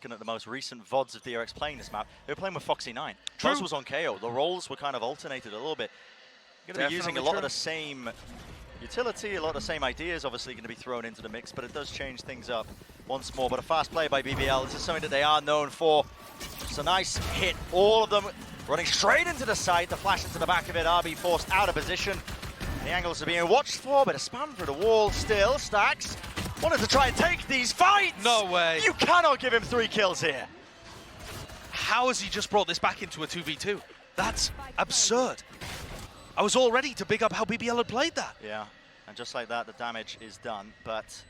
Looking at the most recent VODs of DRX playing this map, they were playing with Foxy9. True. Buzz was on KO. The roles were kind of alternated a little bit. You're going to be using a lot of the same utility, a lot of the same ideas obviously going to be thrown into the mix, but it does change things up once more. But a fast play by BBL, this is something that they are known for. It's a nice hit, all of them running straight into the side, the flash into the back of it, RB forced out of position. The angles are being watched for, but a spam through the wall still. Stacks wanted to try and take these fights! No way. You cannot give him 3 kills here. How has he just brought this back into a 2v2? That's absurd. I was all ready to big up how BBL had played that. Yeah, and just like that, the damage is done, but...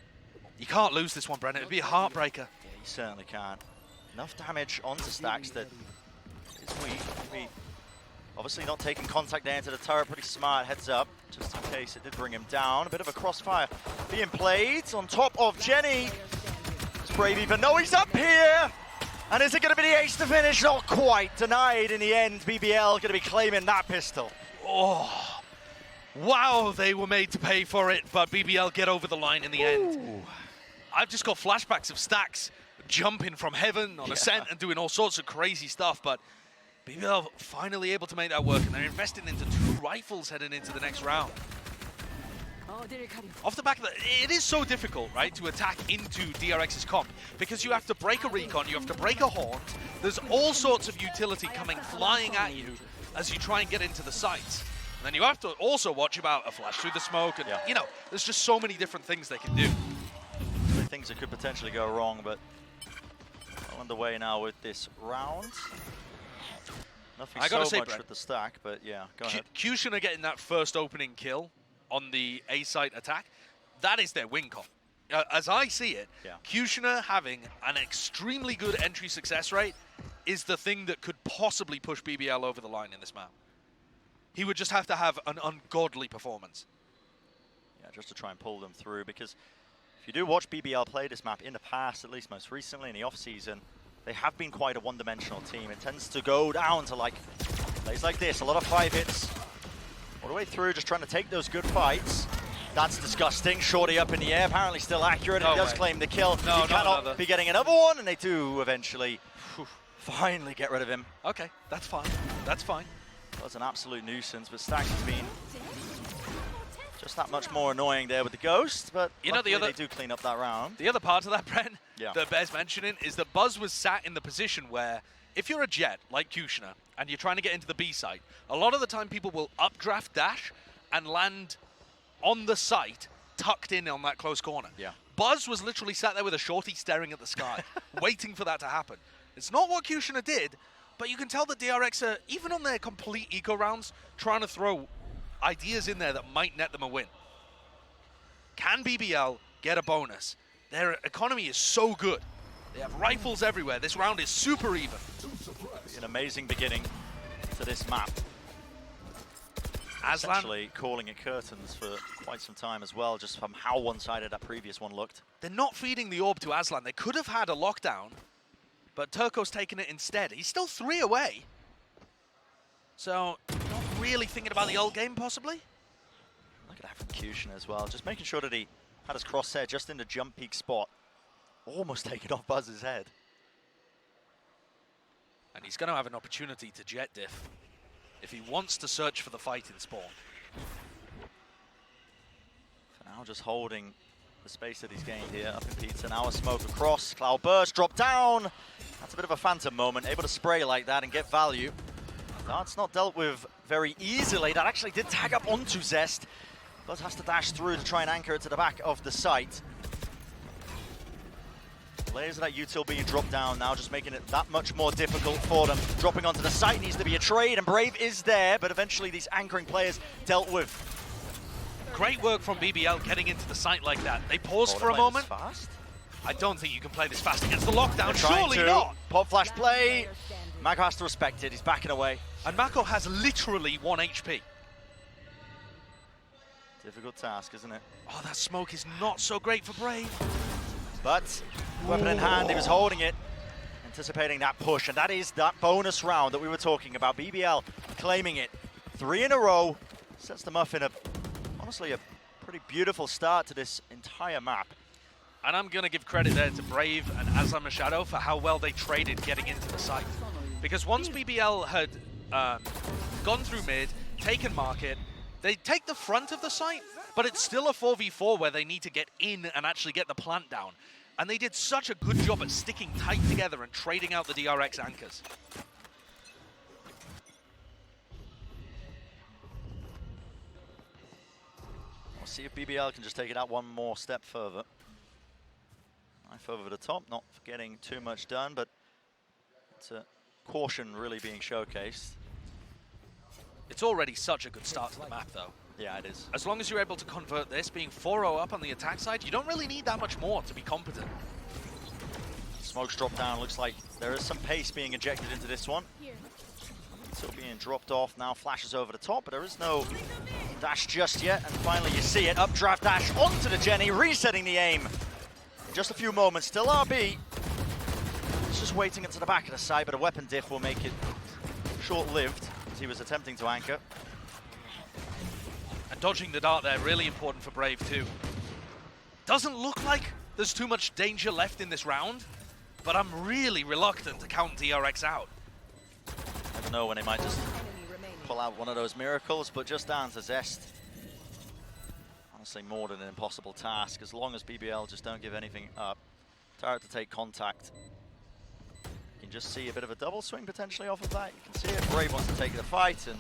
You can't lose this one, Brennan. It'd be a heartbreaker. Yeah, you certainly can't. Enough damage onto Stacks that is weak. Obviously not taking contact there into the turret, pretty smart, heads up, just in case it did bring him down. A bit of a crossfire being played on top of Jenny. Does Brave even know he's up here? And is it going to be the ace to finish? Not quite. Denied in the end. BBL going to be claiming that pistol. Oh, wow, they were made to pay for it, but BBL get over the line in the end. I've just got flashbacks of Stacks jumping from heaven on Ascent and doing all sorts of crazy stuff, but BBL finally able to make that work, and they're investing into 2 rifles heading into the next round. Off the back of that, it is so difficult, right, to attack into DRX's comp, because you have to break a recon, you have to break a haunt, there's all sorts of utility coming flying at you as you try and get into the sites. And then you have to also watch about a flash through the smoke, and you know, there's just so many different things they can do. Things that could potentially go wrong, but well underway now with this round. Nothing so much Brent, with the stack, but yeah, go ahead. Kushner getting that first opening kill on the A site attack, that is their win con. As I see it, Kushner having an extremely good entry success rate is the thing that could possibly push BBL over the line in this map. He would just have to have an ungodly performance. Yeah, just to try and pull them through, because if you do watch BBL play this map in the past, at least most recently in the off-season, they have been quite a one-dimensional team. It tends to go down to like plays like this, a lot of 5 hits all the way through, just trying to take those good fights. That's disgusting. Shorty up in the air, apparently still accurate. No He does way. claim the kill. No, he cannot be getting another one, and they do eventually finally get rid of him. Okay, that's fine. That's fine. That was an absolute nuisance, but Stacks has been just that much more annoying there with the Ghost, but you know, they do clean up that round. The other part of that, Brent, that bears mentioning is that Buzz was sat in the position where if you're a Jet like Kushner and you're trying to get into the B site, a lot of the time people will updraft dash and land on the site tucked in on that close corner. Yeah. Buzz was literally sat there with a shorty staring at the sky, waiting for that to happen. It's not what Kushner did, but you can tell that DRX are, even on their complete eco rounds, trying to throw ideas in there that might net them a win. Can BBL get a bonus? Their economy is so good. They have rifles everywhere. This round is super even. An amazing beginning to this map. Aslan actually calling it curtains for quite some time as well, just from how one-sided that previous one looked. They're not feeding the orb to Aslan. They could have had a lockdown, but Turco's taken it instead. He's still 3 away. So, not really thinking about the old game, possibly? Look at that from Kushner as well. Just making sure that he had his crosshair just in the jump peak spot. Almost taking off Buzz's head. And he's going to have an opportunity to jet diff if he wants to search for the fight in spawn. For now, just holding the space that he's gained here up in Pizza. Now a smoke across. Cloud burst, drop down. That's a bit of a phantom moment. Able to spray like that and get value. That's not dealt with very easily. That actually did tag up onto Zest. Buzz has to dash through to try and anchor it to the back of the site. Layers of that util being dropped down now, just making it that much more difficult for them. Dropping onto the site needs to be a trade, and Brave is there, but eventually these anchoring players dealt with. Great work from BBL getting into the site like that. They paused for a moment. Fast? I don't think you can play this fast against the lockdown. Surely not. Pop flash play. Mako has to respect it. He's backing away. And Mako has literally 1 HP. Difficult task, isn't it? Oh, that smoke is not so great for Brave. But weapon in hand, he was holding it, anticipating that push, and that is that bonus round that we were talking about. BBL claiming it 3 in a row, sets them up in honestly a pretty beautiful start to this entire map. And I'm going to give credit there to Brave and Aslan Machado for how well they traded getting into the site. Because once BBL had gone through mid, taken market, they take the front of the site, but it's still a 4v4 where they need to get in and actually get the plant down. And they did such a good job at sticking tight together and trading out the DRX anchors. We'll see if BBL can just take it out one more step further. Knife over the top, not getting too much done, but it's a caution really being showcased. It's already such a good start to the map, though. Yeah, it is. As long as you're able to convert this, being 4-0 up on the attack side, you don't really need that much more to be competent. Smokes drop down, looks like there is some pace being injected into this one. Still being dropped off, now flashes over the top, but there is no dash just yet, and finally you see it, updraft dash onto the Jenny, resetting the aim. In just a few moments, still RB. He's just waiting into the back of the side, but a weapon diff will make it short-lived, as he was attempting to anchor. And dodging the dart there, really important for Brave too. Doesn't look like there's too much danger left in this round, but I'm really reluctant to count DRX out. Never know when they might just pull out one of those miracles, but just down to Zest. Honestly, more than an impossible task, as long as BBL just don't give anything up. Turret to take contact. You can just see a bit of a double swing potentially off of that. You can see it. Brave wants to take the fight, and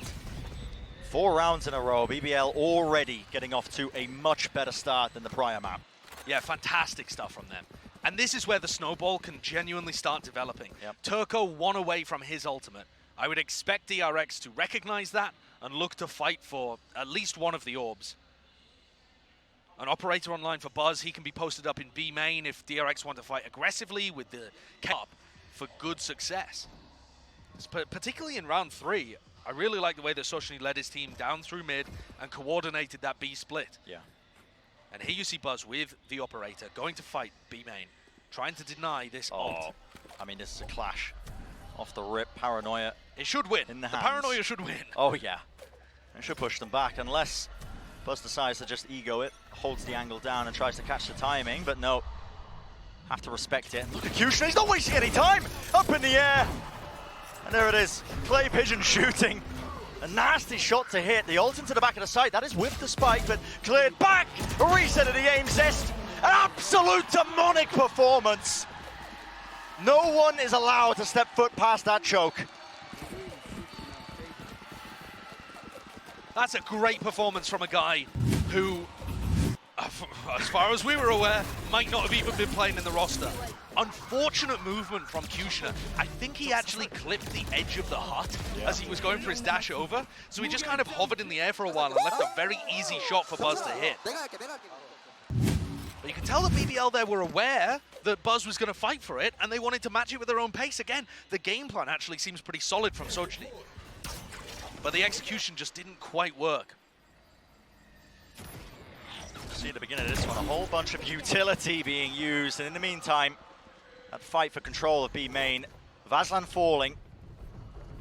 4 rounds in a row. BBL already getting off to a much better start than the prior map. Yeah, fantastic stuff from them. And this is where the snowball can genuinely start developing. Yep. Turco 1 away from his ultimate. I would expect DRX to recognize that and look to fight for at least one of the orbs. An operator online for Buzz, he can be posted up in B main if DRX want to fight aggressively with the cap for good success. Particularly in round 3, I really like the way that Socially led his team down through mid and coordinated that B split. Yeah. And here you see Buzz with the operator going to fight B main, trying to deny this ult. I mean, this is a clash. Off the rip, Paranoia. It should win. In the Paranoia should win. Oh yeah. It should push them back, unless Buzz decides to just ego it, holds the angle down and tries to catch the timing, but no. Have to respect it. Look at Kushner, he's not wasting any time! Up in the air! And there it is, Clay Pigeon shooting. A nasty shot to hit, the ult into the back of the site, that is with the spike, but cleared back! A reset of the aim, Zest! An absolute demonic performance! No one is allowed to step foot past that choke. That's a great performance from a guy who, as far as we were aware, might not have even been playing in the roster. Unfortunate movement from Kushner. I think he actually clipped the edge of the hut as he was going for his dash over, so he just kind of hovered in the air for a while and left a very easy shot for Buzz to hit. But you can tell that BBL there were aware that Buzz was going to fight for it, and they wanted to match it with their own pace. Again, the game plan actually seems pretty solid from Sojny. But the execution just didn't quite work. See at the beginning of this one, a whole bunch of utility being used, and in the meantime, that fight for control of B main, Vazlan falling.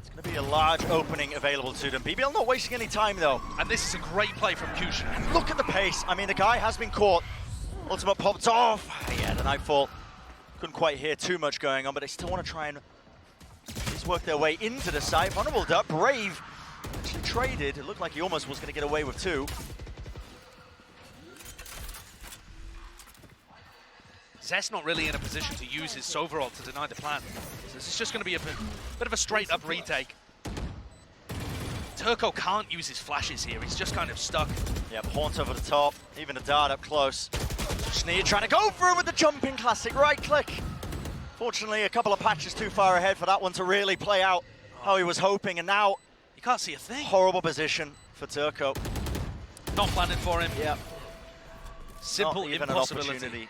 It's going to be a large opening available to them. BBL not wasting any time though. And this is a great play from Kushner. And look at the pace. I mean, the guy has been caught. Ultimate popped off. Yeah, the Nightfall. Couldn't quite hear too much going on, but they still want to try and just work their way into the site. Vulnerable Duck, Brave actually traded. It looked like he almost was going to get away with 2. Zest not really in a position to use his Soverall to deny the plan. So this is just going to be a bit of a straight-up retake. Turco can't use his flashes here. He's just kind of stuck. Yep, Haunt over the top. Even a dart up close. Sneer trying to go through with the jumping classic right click. Fortunately, a couple of patches too far ahead for that one to really play out how he was hoping, and now you can't see a thing. Horrible position for Turco. Not planning for him. Yep. Simple Not even impossibility. An opportunity.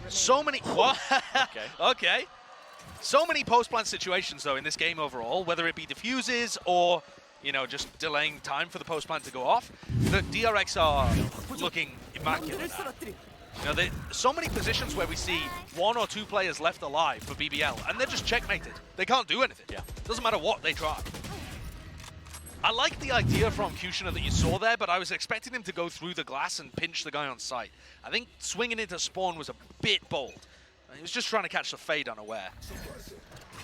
So many. What? Okay. Okay. So many post-plant situations though in this game overall, whether it be defuses or, you know, just delaying time for the post-plant to go off. The DRX are looking immaculate. You know, so many positions where we see 1 or 2 players left alive for BBL, and they're just checkmated. They can't do anything. Yeah. Doesn't matter what they try. I like the idea from Kushner that you saw there, but I was expecting him to go through the glass and pinch the guy on sight. I think swinging into spawn was a bit bold. He was just trying to catch the fade unaware.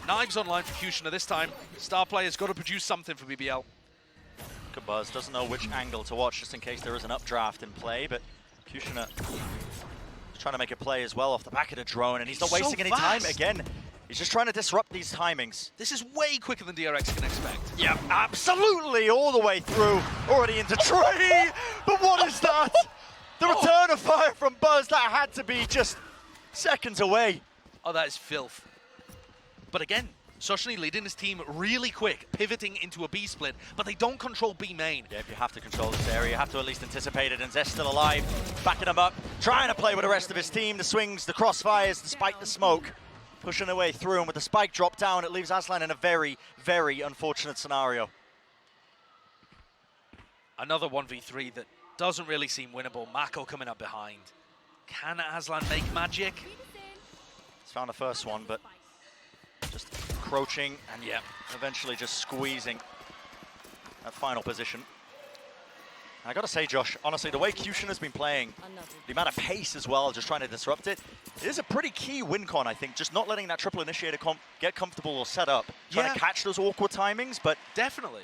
Knives online for Kushner this time. Star player's got to produce something for BBL. Good Buzz doesn't know which angle to watch just in case there is an updraft in play, but Kushner is trying to make a play as well off the back of the drone, and he's not wasting any time again. He's just trying to disrupt these timings. This is way quicker than DRX can expect. Yeah, absolutely, all the way through. Already into tree, but what is that? The return of fire from Buzz, that had to be just seconds away. Oh, that is filth. But again, Soshny leading his team really quick, pivoting into a B split, but they don't control B main. Yeah, if you have to control this area, you have to at least anticipate it, and Zest still alive, backing him up, trying to play with the rest of his team, the swings, the crossfires, despite the smoke. Pushing their way through, and with the spike drop down, it leaves Aslan in a very, very unfortunate scenario. Another 1v3 that doesn't really seem winnable. Mako coming up behind. Can Aslan make magic? He's found the first one, but just encroaching, and yeah, eventually just squeezing that final position. I gotta say, Josh, honestly, the way Kushner has been playing, the amount of pace as well, just trying to disrupt it, it is a pretty key win con, I think. Just not letting that triple initiator get comfortable or set up, trying to catch those awkward timings, but... Definitely.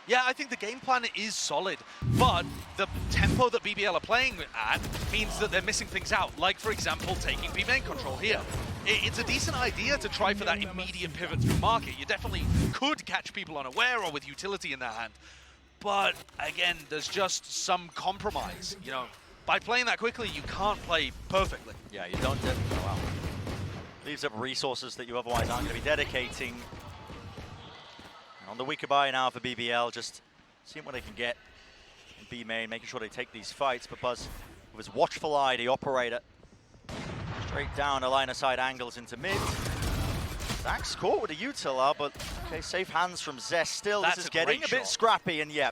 Yeah, I think the game plan is solid, but the tempo that BBL are playing at means that they're missing things out, like, for example, taking B main control here. It's a decent idea to try for that immediate pivot through market. You definitely could catch people unaware or with utility in their hand. But again, there's just some compromise. You know, by playing that quickly, you can't play perfectly. Yeah, you don't. Wow. Leaves up resources that you otherwise aren't going to be dedicating. And on the weaker buy now for BBL, just seeing what they can get in B main, making sure they take these fights. But Buzz, with his watchful eye, the operator, straight down the line of sight angles into mid. Zach's caught with a util, but okay, safe hands from Zest still. This is getting a bit scrappy, and yeah,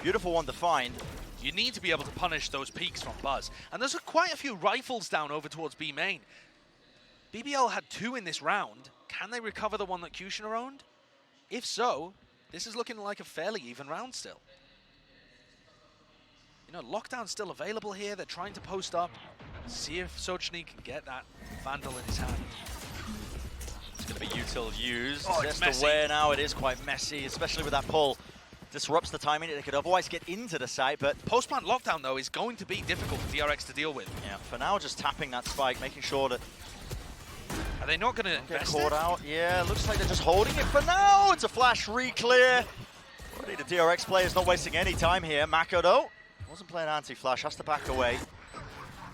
beautiful one to find. You need to be able to punish those peaks from Buzz. And there's quite a few rifles down over towards B main. BBL had 2 in this round. Can they recover the one that Kushner owned? If so, this is looking like a fairly even round still. You know, lockdown's still available here. They're trying to post up, see if Sochny can get that Vandal in his hand. It's going to be util used. Oh, Zest aware now. It is quite messy, especially with that pull. Disrupts the timing. They could otherwise get into the site, but... Post-plant lockdown, though, is going to be difficult for DRX to deal with. Yeah, for now, just tapping that spike, making sure that... Are they not going to invest caught out? Yeah, looks like they're just holding it for now. It's a flash re-clear. Already the DRX player's not wasting any time here. Mako, though, wasn't playing anti-flash, has to back away.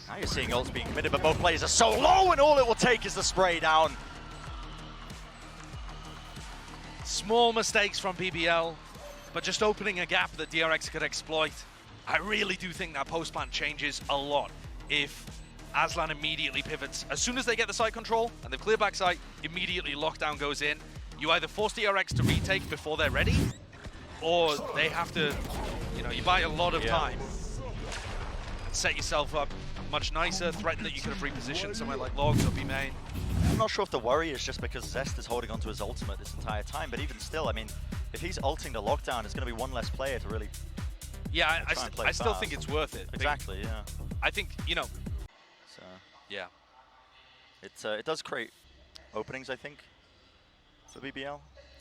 Now you're seeing ults being committed, but both players are so low, and all it will take is the spray down. Small mistakes from BBL, but just opening a gap that DRX could exploit. I really do think that post-plant changes a lot if Aslan immediately pivots. As soon as they get the site control and they've cleared back site, immediately lockdown goes in. You either force DRX to retake before they're ready, or they have to, you know, you buy a lot of time and set yourself up much nicer, threaten that you could have repositioned somewhere like Logs or B main. I'm not sure if the worry is just because Zest is holding onto his ultimate this entire time, but even still, I mean, if he's ulting the lockdown, it's going to be one less player to really I still think it's worth it. Exactly, yeah. I think, you know. So, yeah. It does create openings, I think, for BBL.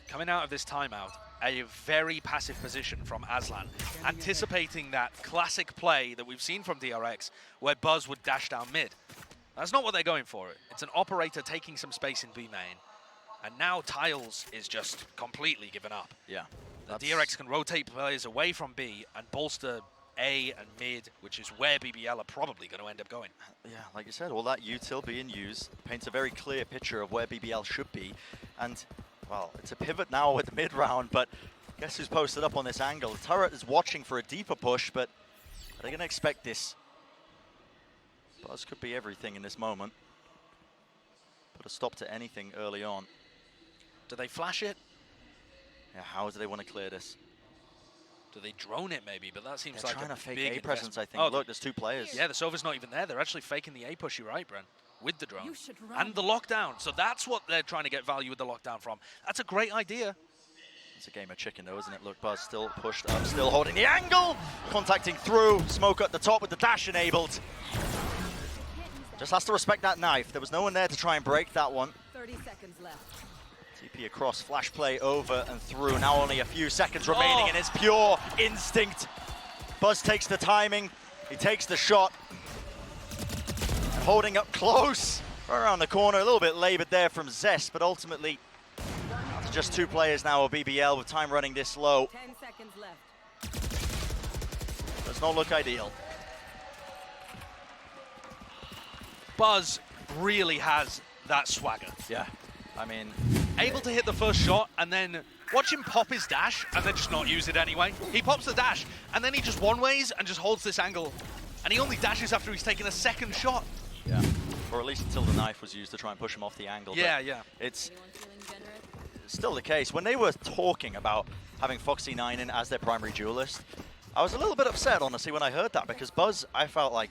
Coming out of this timeout, a very passive position from Aslan, anticipating that classic play that we've seen from DRX, where Buzz would dash down mid. That's not what they're going for. It's an operator taking some space in B main, and now Tiles is just completely given up. Yeah. The DRX can rotate players away from B and bolster A and mid, which is where BBL are probably going to end up going. Yeah, like you said, all that util being used paints a very clear picture of where BBL should be, and well, it's a pivot now with the mid round, but guess who's posted up on this angle? The turret is watching for a deeper push, but are they going to expect this? Buzz could be everything in this moment. Put a stop to anything early on. Do they flash it? Yeah, how do they want to clear this? Do they drone it maybe? But that seems They're like trying a to fake big A presence, I think. Oh, look, there's 2 players. Yeah, the Sova's not even there. They're actually faking the A push, you're right, Bren, with the drone. And the lockdown. So that's what they're trying to get value with the lockdown from. That's a great idea. It's a game of chicken though, isn't it? Look, Buzz still pushed up, still holding the angle, contacting through, smoke at the top with the dash enabled. Just has to respect that knife. There was no one there to try and break that one. 30 seconds left. TP across, flash play over and through. Now only a few seconds remaining and it's pure instinct. Buzz takes the timing, he takes the shot. And holding up close, right around the corner, a little bit labored there from Zest, but ultimately it's just 2 players now of BBL with time running this low. 10 seconds left. Does not look ideal. Buzz really has that swagger. Yeah, I mean, Able to hit the first shot and then watch him pop his dash and then just not use it anyway. He pops the dash and then he just one-ways and just holds this angle. And he only dashes after he's taken a second shot. yeah, or at least until the knife was used to try and push him off the angle. Yeah, but yeah. It's Anyone feeling generous? still the case. When they were talking about having Foxy9 in as their primary duelist, I was a little bit upset, honestly, when I heard that, because Buzz, I felt like,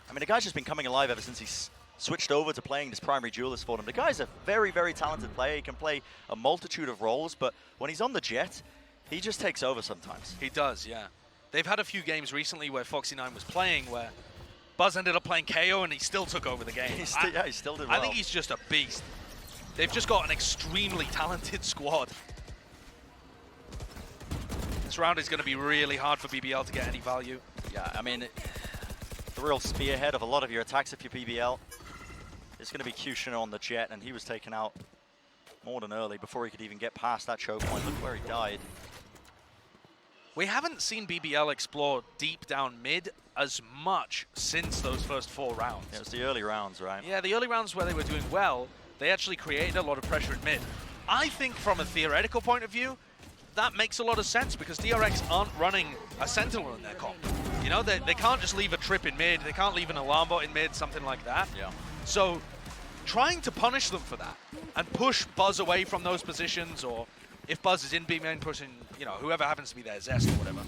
I mean, the guy's just been coming alive ever since he's switched over to playing this primary duelist for them. The guy's a very, very talented player. He can play a multitude of roles, but when he's on the jet, he just takes over sometimes. He does, yeah. They've had a few games recently where Foxy9 was playing where Buzz ended up playing KO and he still took over the game. He still did well. I think he's just a beast. They've just got an extremely talented squad. This round is going to be really hard for BBL to get any value. Yeah, I mean, the real spearhead of a lot of your attacks if you're BBL is going to be Kushner on the jet, and he was taken out more than early before he could even get past that choke point. Look where he died. We haven't seen BBL explore deep down mid as much since those first 4 rounds. Yeah, it was the early rounds, right? Yeah, the early rounds where they were doing well, they actually created a lot of pressure in mid. I think from a theoretical point of view, that makes a lot of sense because DRX aren't running a Sentinel in their comp. You know, they can't just leave a trip in mid, they can't leave an alarm bot in mid, something like that. Yeah. So trying to punish them for that and push Buzz away from those positions, or if Buzz is in B main pushing, you know, whoever happens to be there, Zest or whatever.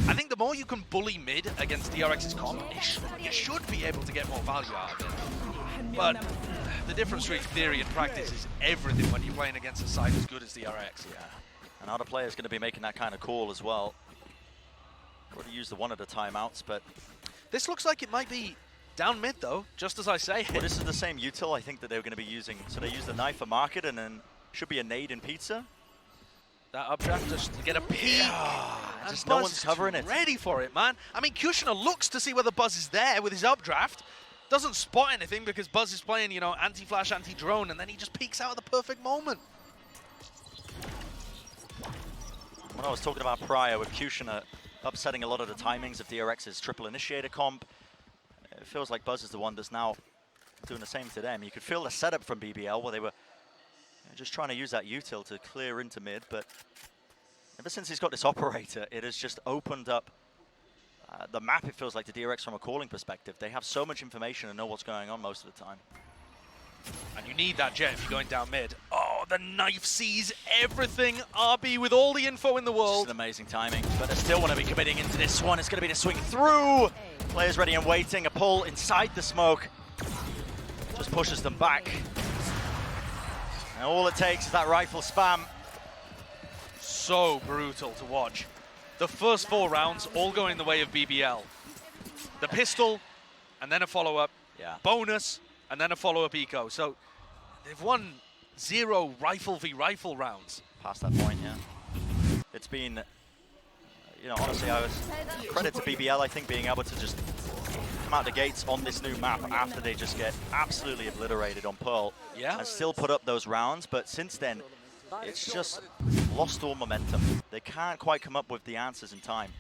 I think the more you can bully mid against DRX's comp, you should be able to get more value out of it. But the difference between theory and practice is everything when you're playing against a side as good as DRX. Yeah. And other players going to be making that kind of call as well. Got to use the one at a timeouts, but This looks like it might be down mid though, just as I say. well, this is the same util I think that they were going to be using. So they used the knife for market, and then should be a nade in pizza. That updraft just to get a peek. And And just no Buzz one's is covering it. ready for it, man. I mean, Kushner looks to see whether Buzz is there with his updraft. Doesn't spot anything because Buzz is playing, you know, anti-flash, anti-drone, and then he just peeks out at the perfect moment. When I was talking about prior with Kushner upsetting a lot of the timings of DRX's triple initiator comp, it feels like Buzz is the one that's now doing the same to them. You could feel the setup from BBL where they were just trying to use that util to clear into mid, but ever since he's got this operator, it has just opened up the map, it feels like, to DRX from a calling perspective. They have so much information and know what's going on most of the time. And you need that jet if you're going down mid. Oh, the knife sees everything. RB with all the info in the Just world. an amazing timing, but they still want to be committing into this one. It's going to be the swing through. Players ready and waiting. A pull inside the smoke. Just pushes them back. And all it takes is that rifle spam. So brutal to watch. The first 4 rounds all going the way of BBL. The pistol, and then a follow-up. Yeah. Bonus, and then a follow-up eco. So they've won 0 rifle v rifle rounds. Past that point, yeah. It's been, you know, honestly, I was credit to BBL, I think, being able to just come out the gates on this new map after they just get absolutely obliterated on Pearl. Yeah. And still put up those rounds, but since then, it's just lost all momentum. They can't quite come up with the answers in time.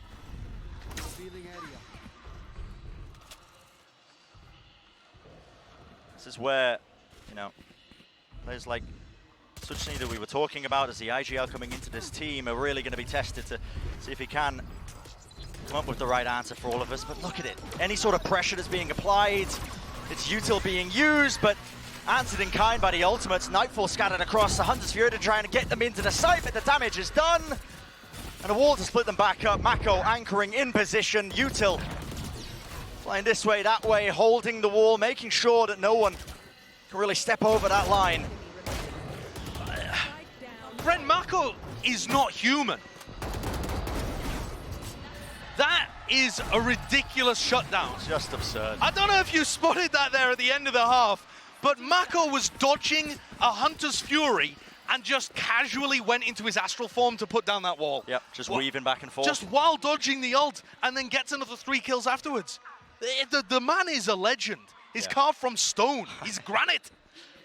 This is where, you know, players like Suchny that we were talking about as the IGL coming into this team are really going to be tested to see if he can come up with the right answer for all of us. But look at it. Any sort of pressure that's being applied, it's util being used, but answered in kind by the ultimates. Nightfall scattered across the Hunter's Fury to try and get them into the site, but the damage is done. And a wall to split them back up. Mako anchoring in position. Util flying this way, that way, holding the wall, making sure that no one can really step over that line. Brent Mako is not human. That is a ridiculous shutdown. Just absurd. I don't know if you spotted that there at the end of the half, but Mako was dodging a Hunter's Fury and just casually went into his astral form to put down that wall. Yep, just weaving back and forth. Just while dodging the ult, and then gets another 3 kills afterwards. The man is a legend. He's carved from stone. He's granite.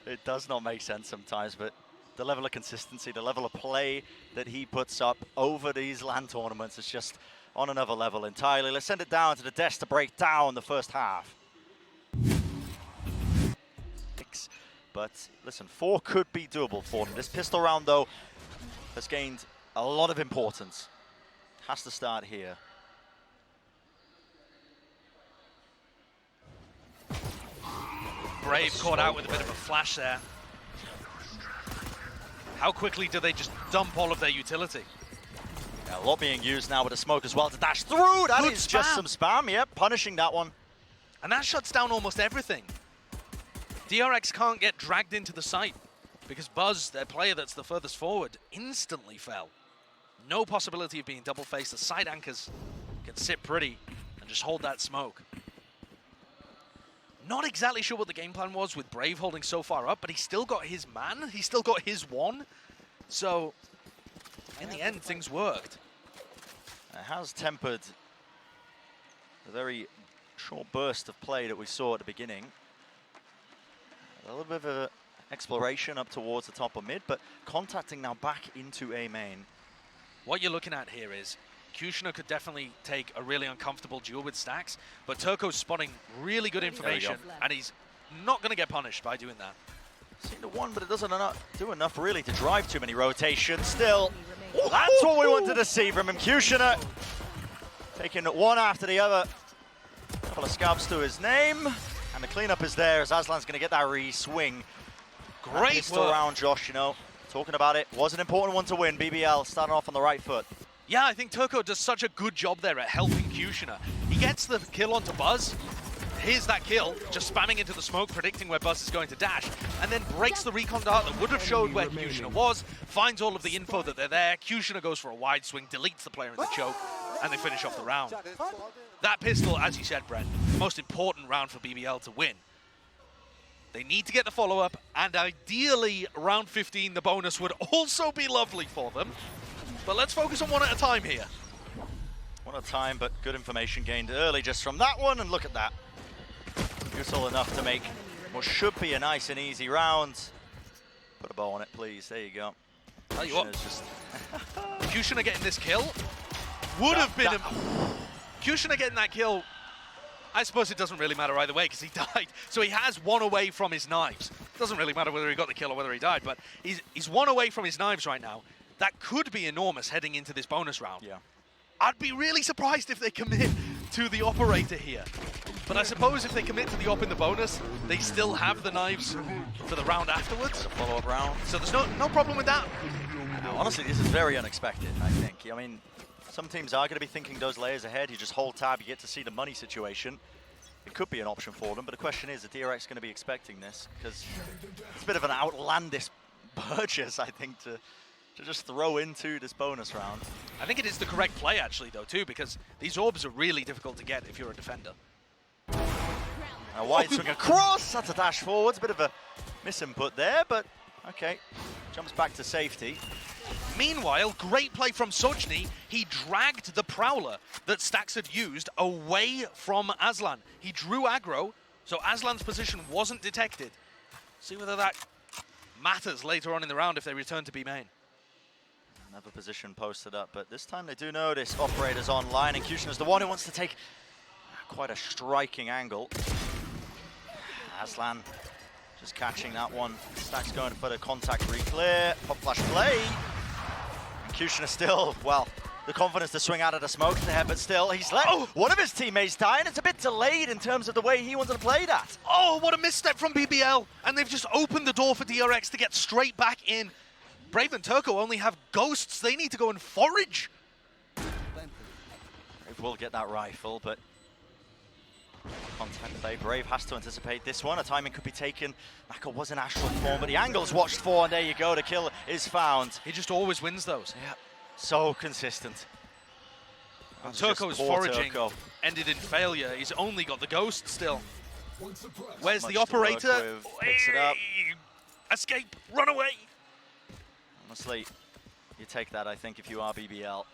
It does not make sense sometimes, but the level of consistency, the level of play that he puts up over these LAN tournaments is just on another level entirely. Let's send it down to the desk to break down the first half. But listen, 4 could be doable for them. This pistol round, though, has gained a lot of importance. Has to start here. Brave caught out with a bit of a flash there. How quickly do they just dump all of their utility? Yeah, a lot being used now with the smoke as well to dash through. That is just some spam. Yep, punishing that one. And that shuts down almost everything. DRX can't get dragged into the site because Buzz, their player that's the furthest forward, instantly fell. No possibility of being double-faced. The side anchors can sit pretty and just hold that smoke. Not exactly sure what the game plan was with Brave holding so far up, but he still got his man. He still got his one. So, in the end, things worked. It has tempered the very short burst of play that we saw at the beginning. A little bit of exploration up towards the top of mid, but contacting now back into A main. What you're looking at here is Kushner could definitely take a really uncomfortable duel with Stacks, but Turco's spotting really good information, and he's not going to get punished by doing that. Seen the one, but it doesn't do enough really to drive too many rotations. Still, that's what we wanted to see from him. Kushner taking one after the other. A couple of scalps to his name. And the cleanup is there as Aslan's going to get that re-swing. Great still around, Josh, you know. Talking about it. Was an important one to win. BBL starting off on the right foot. Yeah, I think Turco does such a good job there at helping Kushner. He gets the kill onto Buzz. Here's that kill, just spamming into the smoke, predicting where Buzz is going to dash, and then breaks the recon dart that would have showed where Kushner was, finds all of the info that they're there. Kushner goes for a wide swing, deletes the player in the choke, and they finish off the round. That pistol, as you said, Brent, the most important round for BBL to win. They need to get the follow-up, and ideally, round 15, the bonus would also be lovely for them. But let's focus on one at a time here. One at a time, but good information gained early just from that one, and look at that. Useful enough to make what should be a nice and easy round. Put a bow on it, please. There you go. Tell you what, Kushner getting this kill would have been... Kushner getting that kill, I suppose it doesn't really matter either way because he died. So he has one away from his knives. Doesn't really matter whether he got the kill or whether he died, but he's one away from his knives right now. That could be enormous heading into this bonus round. Yeah. I'd be really surprised if they commit to the operator here. But I suppose if they commit to the op in the bonus, they still have the knives for the round afterwards. The follow-up round. So there's no problem with that. Now, honestly, this is very unexpected, I think. I mean, some teams are going to be thinking those layers ahead. You just hold tab, you get to see the money situation. It could be an option for them, but the question is, the DRX going to be expecting this? Because it's a bit of an outlandish purchase, I think, to just throw into this bonus round. I think it is the correct play, actually, though, too, because these orbs are really difficult to get if you're a defender. A wide swing across, that's a dash forwards, a bit of a misinput there, but okay. Jumps back to safety. Meanwhile, great play from Sojny. He dragged the Prowler that Stacks had used away from Aslan. He drew aggro, so Aslan's position wasn't detected. See whether that matters later on in the round if they return to B main. Another position posted up, but this time they do know this operator's online, and Kushner's the one who wants to take quite a striking angle. Aslan just catching that one. Stacks going for the contact re-clear. Pop flash play. And Kushner still, well, the confidence to swing out of the smoke there, but still, he's let one of his teammates die, and it's a bit delayed in terms of the way he wanted to play that. Oh, what a misstep from BBL. And they've just opened the door for DRX to get straight back in. Brave and Turco only have ghosts. They need to go and forage. Brave will get that rifle, but Contact play. Brave has to anticipate this one. A timing could be taken. Mako was in astral form, but the angle's watched for, and there you go. The kill is found. He just always wins those. Yeah, so consistent. Turco's foraging ended in failure. He's only got the ghost still. Where's the operator? Picks it up. Escape, run away. Honestly, you take that, I think, if you are BBL.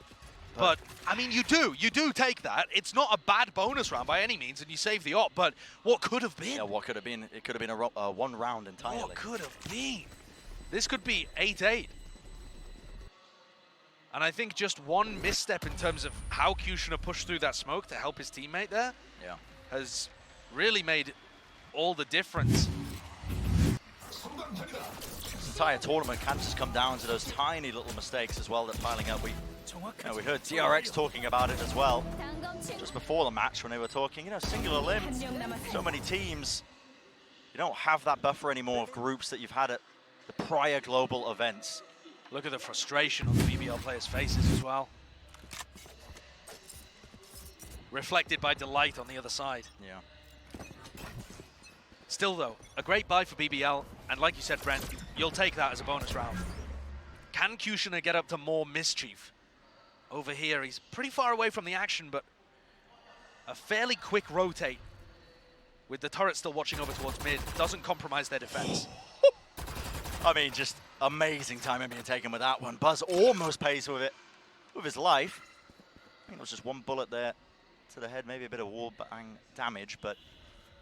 But, I mean, you do take that. It's not a bad bonus round by any means, and you save the op, but what could have been? Yeah, what could have been? It could have been a one round entirely. What could have been? This could be 8-8. And I think just one misstep in terms of how Kushner pushed through that smoke to help his teammate there has really made all the difference. This entire tournament can just come down to those tiny little mistakes as well that piling up. We heard DRX talking about it as well just before the match when they were talking, singular limbs, so many teams. You don't have that buffer anymore of groups that you've had at the prior global events. Look at the frustration on the BBL players' faces as well. Reflected by delight on the other side. Yeah. Still though, a great buy for BBL, and like you said, Brent, you'll take that as a bonus round. Can Kushner get up to more mischief? Over here, he's pretty far away from the action, but a fairly quick rotate with the turret still watching over towards mid doesn't compromise their defense. I mean, just amazing timing being taken with that one. Buzz almost pays with it, with his life. I think it was just one bullet there to the head, maybe a bit of wall bang damage, but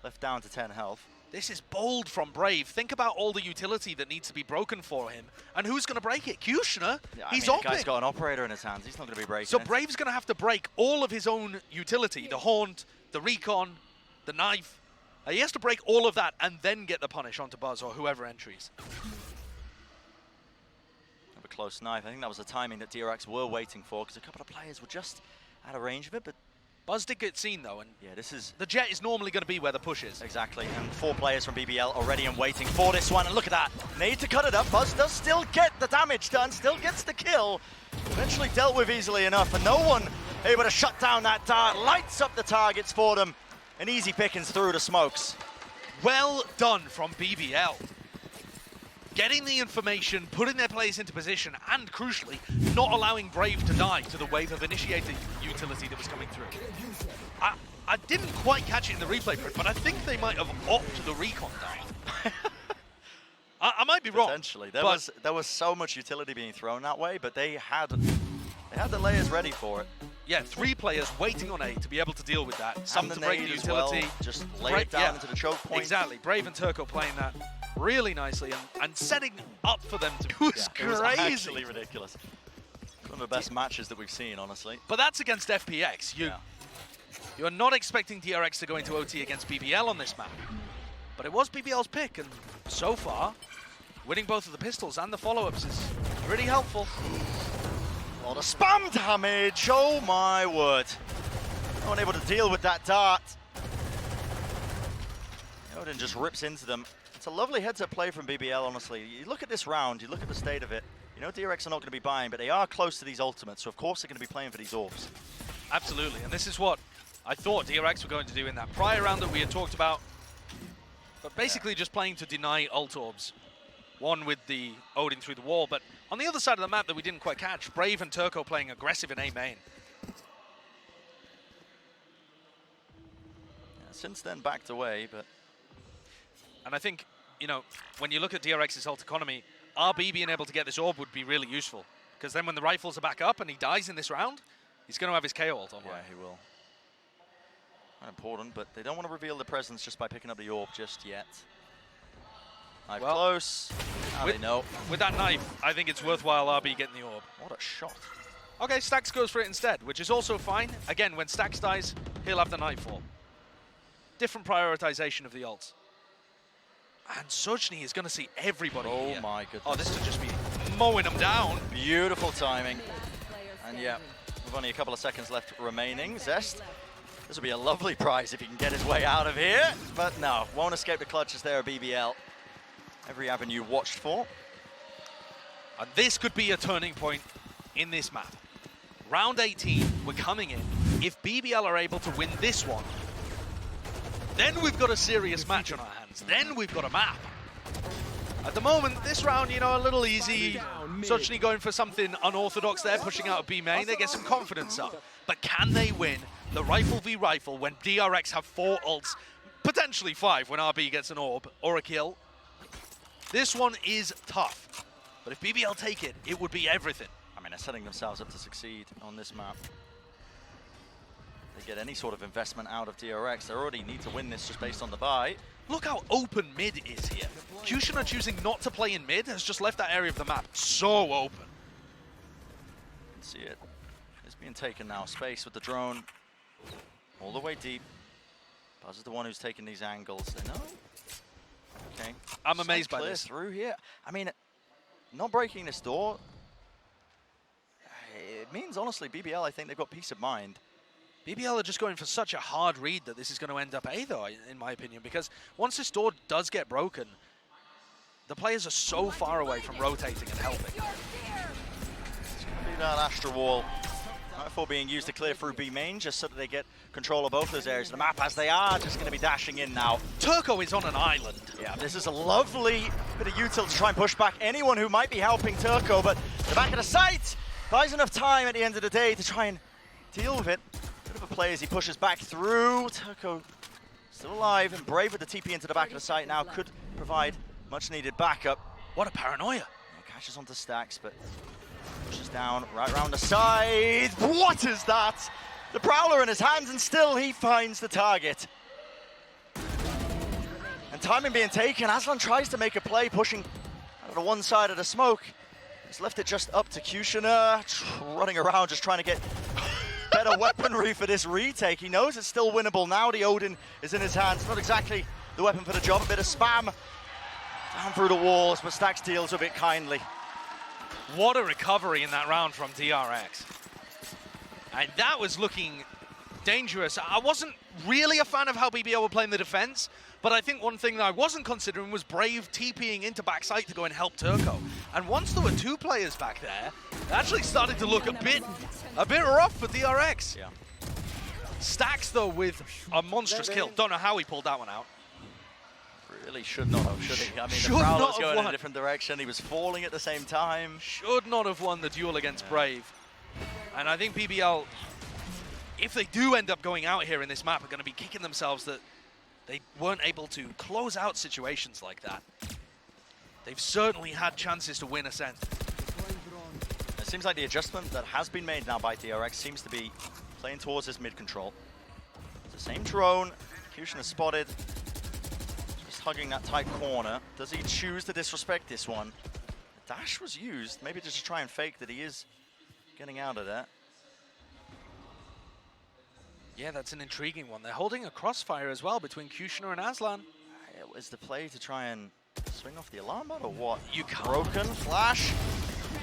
left down to 10 health. This is bold from Brave. Think about all the utility that needs to be broken for him. And who's going to break it? Kushner? Yeah, He's the open. guy's got an operator in his hands. He's not going to be breaking So it. Brave's going to have to break all of his own utility. The Haunt, the Recon, the Knife. He has to break all of that and then get the punish onto Buzz or whoever entries. Have a close knife. I think that was the timing that DRX were waiting for because a couple of players were just out of range of it, but Buzz did get seen though, and yeah, this is... the Jet is normally going to be where the push is. Exactly, and 4 players from BBL already and waiting for this one, and look at that. Need to cut it up. Buzz does still get the damage done, still gets the kill. Eventually dealt with easily enough, and no one able to shut down that dart. Lights up the targets for them, and easy pickings through the smokes. Well done from BBL. Getting the information, putting their players into position, and crucially, not allowing Brave to die to the wave of initiated utility that was coming through. I didn't quite catch it in the replay, but I think they might have opted the recon down. I might be wrong. Potentially. There was so much utility being thrown that way, but they had the layers ready for it. Yeah, 3 players waiting on A to be able to deal with that. Some to break the utility. Well, just lay it down into the choke point. Exactly. Brave and Turco playing that really nicely and setting up for them to... It was crazy. It was actually ridiculous. One of the best matches that we've seen, honestly. But that's against FPX. You're not expecting DRX to go into OT against BBL on this map. But it was BBL's pick, and so far, winning both of the pistols and the follow-ups is pretty helpful. A lot of spam damage, oh my word. No one able to deal with that dart. Odin just rips into them. It's a lovely heads-up play from BBL, honestly. You look at this round, you look at the state of it. You know DRX are not going to be buying, but they are close to these ultimates, so of course they're going to be playing for these orbs. Absolutely, and this is what I thought DRX were going to do in that prior round that we had talked about. But basically just playing to deny ult orbs. One with the Odin through the wall, but on the other side of the map that we didn't quite catch, Brave and Turco playing aggressive in A main. Yeah, since then backed away, but... And I think, when you look at DRX's ult economy, RB being able to get this orb would be really useful. Because then when the rifles are back up and he dies in this round, he's going to have his KO ult on. Yeah, he will. Not important, but they don't want to reveal their presence just by picking up the orb just yet. Knife close. With that knife, I think it's worthwhile RB getting the orb. What a shot. Okay, Stax goes for it instead, which is also fine. Again, when Stax dies, he'll have the nightfall. Different prioritization of the ults. And Sojny is going to see everybody here. Oh my goodness. Oh, this could just be mowing them down. Beautiful timing. And yeah, with only a couple of seconds left remaining, Zest, this will be a lovely prize if he can get his way out of here. But no, won't escape the clutches there of BBL. Every avenue watched for. And this could be a turning point in this map. Round 18, we're coming in. If BBL are able to win this one, then we've got a serious match on our hands. Then we've got a map. At the moment, this round, you know, a little easy. Sochny going for something unorthodox there, pushing out a B main. They get some confidence up. But can they win the rifle v rifle when DRX have 4 ults, potentially 5 when RB gets an orb or a kill? This one is tough. But if BBL take it, it would be everything. I mean, they're setting themselves up to succeed on this map. They get any sort of investment out of DRX. They already need to win this just based on the buy. Look how open mid is here. Kushina choosing not to play in mid has just left that area of the map so open. You can see it. It's being taken now. Space with the drone. All the way deep. Buzz is the one who's taking these angles. They know. Okay. I'm amazed by this. Through here. I mean, not breaking this door, it means, honestly, BBL, I think they've got peace of mind. BBL are just going for such a hard read that this is going to end up A, though, in my opinion, because once this door does get broken, the players are so far away from rotating and helping. It's going to be that Astra Wall. Nightfall being used to clear through B main, just so that they get control of both those areas of the map, as they are just going to be dashing in now. Turco is on an island. Yeah, this is a lovely bit of util to try and push back anyone who might be helping Turco, but the back of the site buys enough time at the end of the day to try and deal with it. Bit of a play as he pushes back through. Turco still alive and brave with the TP into the back of the site now, could provide much needed backup. What a paranoia. Yeah, catches onto Stacks, but pushes down right around the side. What is that? The Prowler in his hands, and still he finds the target. And timing being taken, Aslan tries to make a play, pushing out of the one side of the smoke. He's left it just up to Kushina, running around just trying to get better weaponry for this retake. He knows it's still winnable now. The Odin is in his hands. Not exactly the weapon for the job. A bit of spam down through the walls, but Stacks deals with it kindly. What a recovery in that round from DRX. And that was looking dangerous. I wasn't really a fan of how BBL were playing the defense, but I think one thing that I wasn't considering was Brave TPing into backside to go and help Turco. And once there were 2 players back there, it actually started to look a bit rough for DRX. Yeah. Stacks, though, with a monstrous kill. Don't know how he pulled that one out. Really should not have, should he? I mean, Should the Prowler not was have going in won. a different direction. He was falling at the same time. Should not have won the duel against Brave. And I think BBL, if they do end up going out here in this map, are going to be kicking themselves that they weren't able to close out situations like that. They've certainly had chances to win ASCENT. It seems like the adjustment that has been made now by DRX seems to be playing towards his mid control. It's the same drone. Kushina spotted. Just hugging that tight corner. Does he choose to disrespect this one? The dash was used, maybe just to try and fake that he is getting out of that. Yeah, that's an intriguing one. They're holding a crossfire as well between Kushina and Aslan. It was the play to try and swing off the alarm bot or what? You can't. Broken flash.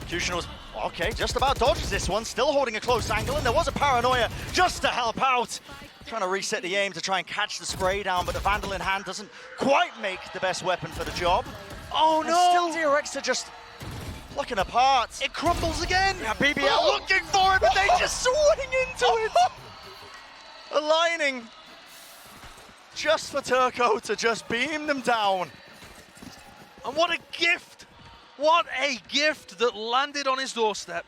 Kushina was, okay, just about dodges this one, still holding a close angle, and there was a paranoia just to help out. Trying to reset the aim to try and catch the spray down, but the Vandal in hand doesn't quite make the best weapon for the job. Oh And no! still DRX are just plucking apart. It crumbles again! Yeah, BBL looking for it, but they just swing into it. Aligning just for Turco to just beam them down. And what a gift! What a gift that landed on his doorstep.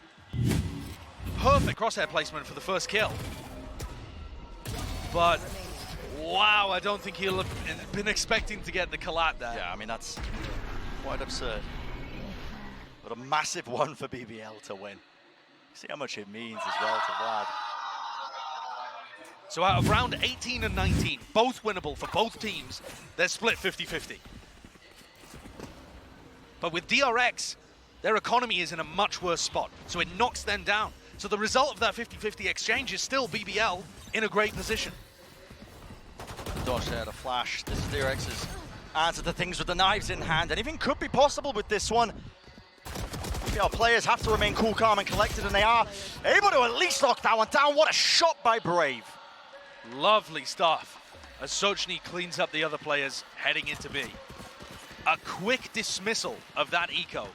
Perfect crosshair placement for the first kill. But, wow, I don't think he'll have been expecting to get the collat there. Yeah, I mean, that's quite absurd. But a massive one for BBL to win. See how much it means as well to Vlad. So out of round 18 and 19, both winnable for both teams, they're split 50-50. But with DRX, their economy is in a much worse spot, so it knocks them down. So the result of that 50-50 exchange is still BBL in a great position. Dodge there, the flash. This is DRX's answer to things with the knives in hand. Anything could be possible with this one. BBL players have to remain cool, calm, and collected, and they are able to at least knock that one down. What a shot by Brave. Lovely stuff as Sochny cleans up the other players heading into B. A quick dismissal of that eco.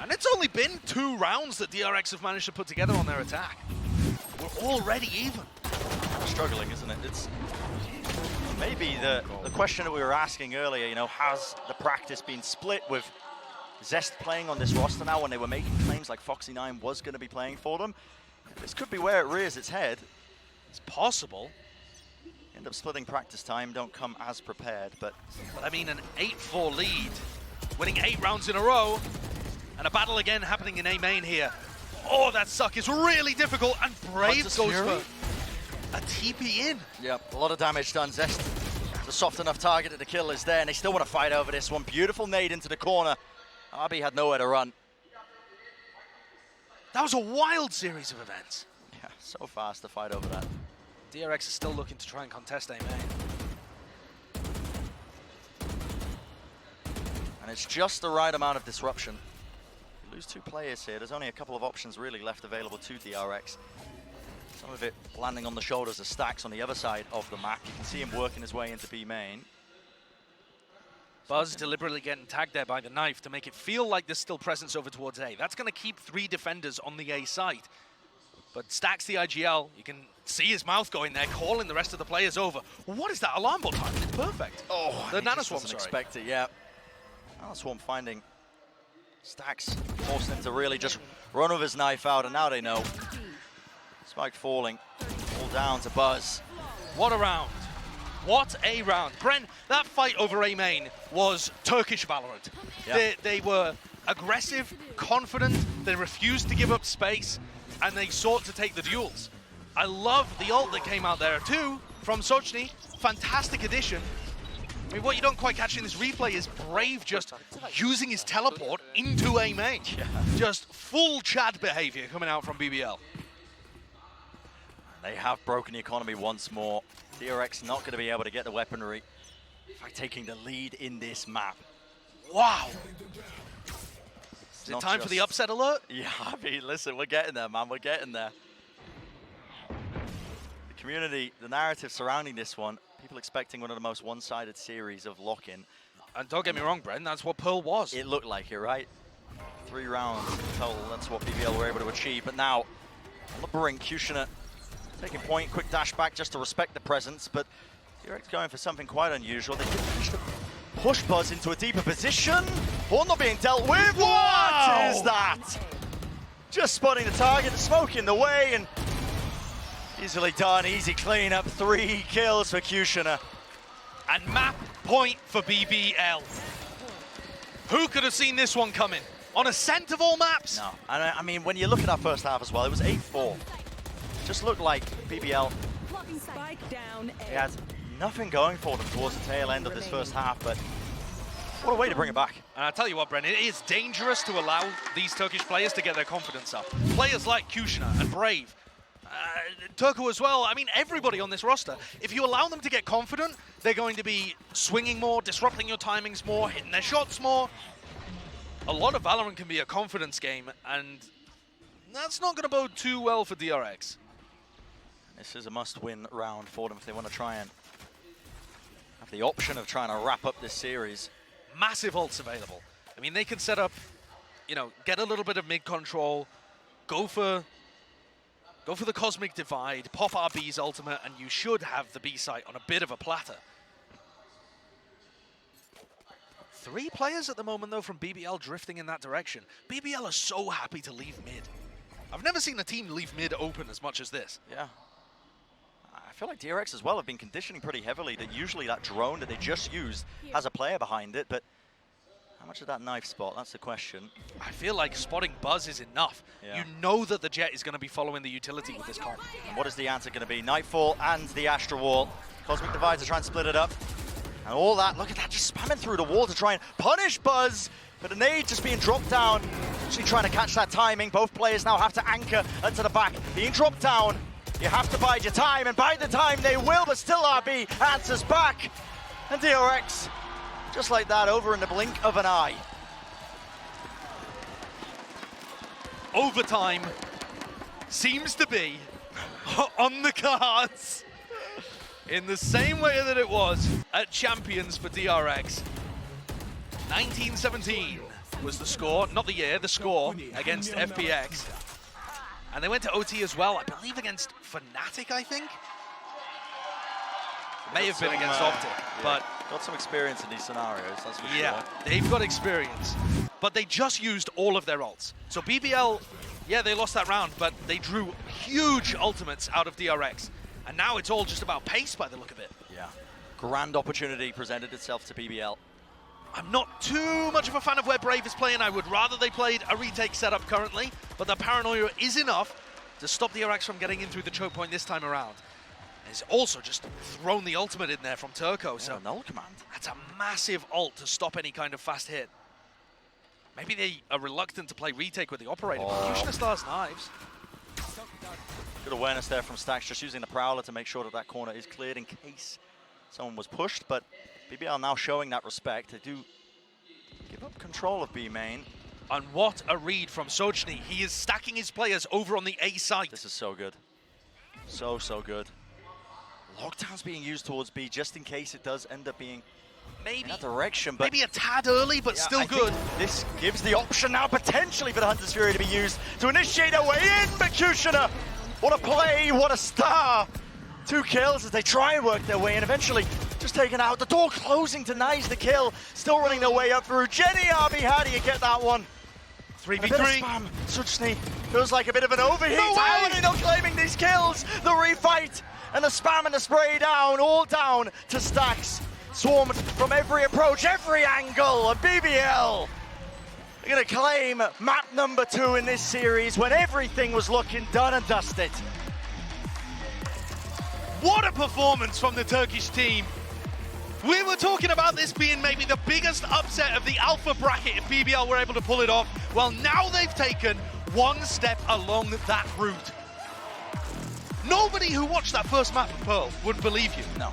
And it's only been 2 rounds that DRX have managed to put together on their attack. We're already even. Struggling, isn't it? It's Maybe the question that we were asking earlier, you know, has the practice been split with Zest playing on this roster now when they were making claims like Foxy9 was going to be playing for them? This could be where it rears its head. It's possible. End up splitting practice time, don't come as prepared, but I mean, an 8-4 lead, winning 8 rounds in a row, and a battle again happening in A main here. Oh, that suck is really difficult, and Brave goes for a TP in. Yep, a lot of damage done. Zest, the soft enough target to kill is there, and they still want to fight over this one. Beautiful nade into the corner. RB had nowhere to run. That was a wild series of events. Yeah, so fast to fight over that. DRX is still looking to try and contest A main. And it's just the right amount of disruption. You lose 2 players here. There's only a couple of options really left available to DRX. Some of it landing on the shoulders of Stacks on the other side of the map. You can see him working his way into B main. Buzz deliberately getting tagged there by the knife to make it feel like there's still presence over towards A. That's going to keep 3 defenders on the A side. But Stacks the IGL, you can see his mouth going there, calling the rest of the players over. What is that alarm bot time? It's perfect. Oh, the Nano Swarm, sorry. Expect it, yeah. Nano Swarm finding Stacks, forcing him to really just run with his knife out, and now they know. Spike falling, all down to Buzz. What a round. What a round. Bren, that fight over A main was Turkish Valorant. Yeah. They were aggressive, confident, they refused to give up space, and they sought to take the duels. I love the ult that came out there too from Sochny. Fantastic addition. I mean, what you don't quite catch in this replay is Brave just using his teleport into A main. Yeah. Just full Chad behavior coming out from BBL. They have broken the economy once more. DRX not going to be able to get the weaponry. In fact, taking the lead in this map. Wow. Is it time for the upset alert? Yeah, I mean, listen, we're getting there, man. We're getting there. The community, the narrative surrounding this one, people expecting one of the most one-sided series of lock-in. And don't get me wrong, Bren, that's what Pearl was. It looked like it, right? 3 rounds total, that's what BBL were able to achieve. But now, on the brink, Kushner taking point, quick dash back just to respect the presence, but DRX going for something quite unusual. They did manage to push Buzz into a deeper position. Horn not being dealt with. Wow. What is that? Just spotting the target, the smoke in the way, and easily done, easy cleanup. 3 kills for Kushner. And map point for BBL. Who could have seen this one coming? On ASCENT of all maps? No, I mean, when you look at that first half as well, it was 8-4. Just looked like BBL, Spike down A. they had nothing going for them towards the tail end of this first half, but what a way to bring it back. And I'll tell you what, Bren, it is dangerous to allow these Turkish players to get their confidence up. Players like Kushner and Brave, Turku as well, I mean, everybody on this roster, if you allow them to get confident, they're going to be swinging more, disrupting your timings more, hitting their shots more. A lot of Valorant can be a confidence game, and that's not going to bode too well for DRX. This is a must-win round for them if they want to try and have the option of trying to wrap up this series. Massive ults available. I mean, they can set up, you know, get a little bit of mid control, go for the Cosmic Divide, pop RB's ultimate, and you should have the B site on a bit of a platter. 3 players at the moment, though, from BBL drifting in that direction. BBL are so happy to leave mid. I've never seen a team leave mid open as much as this. Yeah. I feel like DRX as well have been conditioning pretty heavily that usually that drone that they just used has a player behind it, but how much of that knife spot? That's the question. I feel like spotting Buzz is enough. Yeah. You know that the Jet is going to be following the utility with this comp. And what is the answer going to be? Nightfall and the Astra Wall. Cosmic Divide to try and split it up. And all that, look at that, just spamming through the wall to try and punish Buzz. But a nade just being dropped down. Actually trying to catch that timing. Both players now have to anchor into the back. Being dropped down. You have to bide your time, and bide the time they will, but still RB answers back. And DRX, just like that, over in the blink of an eye. Overtime seems to be on the cards in the same way that it was at Champions for DRX. 1917 was the score, not the year, the score against FPX. And they went to OT as well, I believe against Fnatic, I think? May have been against Optic, but got some experience in these scenarios, that's for yeah, sure. they've got experience. But they just used all of their ults. So BBL, yeah, they lost that round, but they drew huge ultimates out of DRX. And now it's all just about pace by the look of it. Yeah. Grand opportunity presented itself to BBL. I'm not too much of a fan of where Brave is playing. I would rather they played a retake setup currently, but the paranoia is enough to stop DRX from getting in through the choke point this time around. He's also just thrown the ultimate in there from Turco, so null command. That's a massive ult to stop any kind of fast hit. Maybe they are reluctant to play retake with the operator, but Kushner still has knives. Good awareness there from Stax, just using the Prowler to make sure that that corner is cleared in case someone was pushed, but BBL now showing that respect. They do give up control of B main. And what a read from Sochny. He is stacking his players over on the A site. This is so good. So good. Lockdown's being used towards B just in case it does end up being maybe in that direction, but maybe a tad early, but yeah, still good. This gives the option now potentially for the Hunter's Fury to be used to initiate a way in, but Kushner, what a play, what a star. 2 kills as they try and work their way in, eventually just taken out. The door closing denies the kill, still running their way up through. Jenny RB, how do you get that one? 3v3. Spam. Suchny feels like a bit of an overheat. No way! How are they not claiming these kills? The refight and the spam and the spray down, all down to Stax. Swarmed from every approach, every angle. And BBL are going to claim map number 2 in this series when everything was looking done and dusted. What a performance from the Turkish team. We were talking about this being maybe the biggest upset of the alpha bracket if BBL were able to pull it off. Well, now they've taken one step along that route. Nobody who watched that first map of Pearl would believe you. No.